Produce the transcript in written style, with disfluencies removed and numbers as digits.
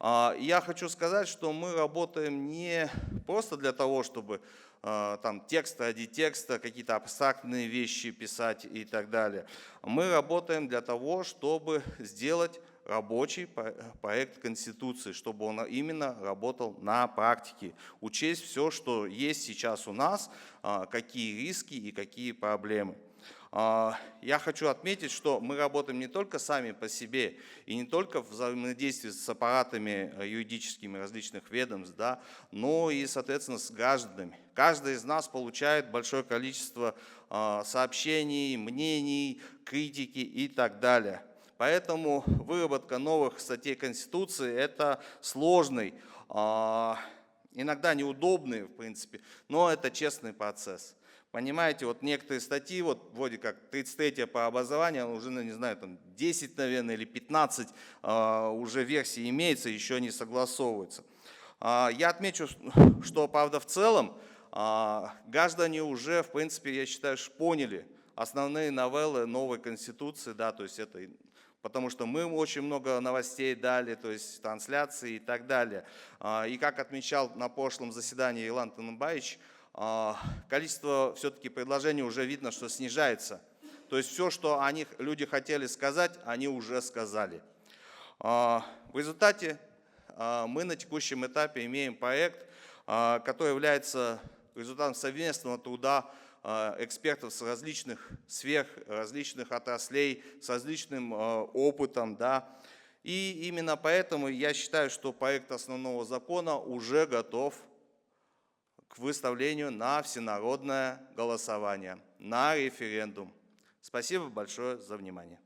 Я хочу сказать, что мы работаем не просто для того, чтобы там текст ради текста, какие-то абстрактные вещи писать и так далее. Мы работаем для того, чтобы сделать рабочий проект Конституции, чтобы он именно работал на практике, учесть все, что есть сейчас у нас, какие риски и какие проблемы. Я хочу отметить, что мы работаем не только сами по себе и не только в взаимодействии с аппаратами юридическими различных ведомств, да, но и, соответственно, с гражданами. Каждый из нас получает большое количество сообщений, мнений, критики и так далее. Поэтому выработка новых статей Конституции – это сложный, иногда неудобный, в принципе, но это честный процесс. Понимаете, вот некоторые статьи, вот вроде как 33 по образованию, уже, не знаю, там 10, наверное, или 15 уже версий имеется, еще не согласовываются. Я отмечу, что, правда, в целом граждане уже, в принципе, я считаю, поняли основные новеллы новой Конституции, да, то есть это, потому что мы очень много новостей дали, то есть трансляции и так далее. И как отмечал на прошлом заседании Илан Танымбаевич, количество все-таки предложений уже видно, что снижается. То есть все, что люди хотели сказать, они уже сказали. В результате мы на текущем этапе имеем проект, который является результатом совместного труда экспертов с различных сфер, различных отраслей, с различным опытом. Да. И именно поэтому я считаю, что проект основного закона уже готов к выставлению на всенародное голосование, на референдум. Спасибо большое за внимание.